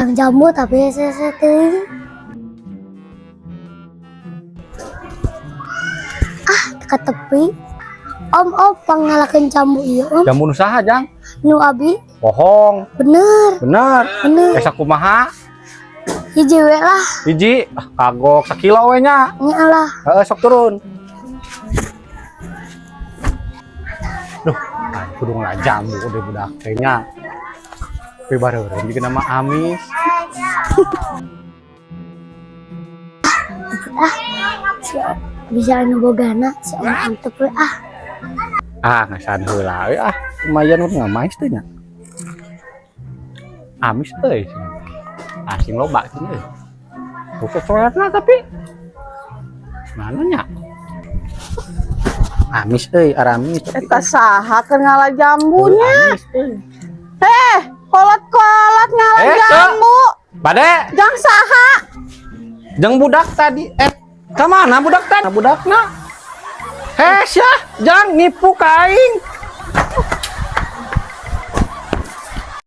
Yang jambu tapi sesetting. Ke tepi. Om pangalakeun jambu ieu om. Jambu usaha jang. Nu abi. Bohong. Bener. Bener. Esa kumaha? Hiji we lah. Hiji kagok sakilo we nya. Nya lah. Heeh sok turun. Duh, kudu ngalah jambu udah budak teh nya. Tapi bareureum juga nama amis. Bisa anu bogana si om antep we Ngasan heula we lumayan mah ngamais teh nya. Amis euy. Asing loba cenah euy. Bukan coretna tapi mana nya? Amis euy, aramis. Eta saha keur ngalah jambunya? Amis euy. Kolot-kolot ngalah jambu. Bade, Jang saha? jeung budak tadi. Ka mana budak tadi? Budakna. Sia, jang nipu ka aing.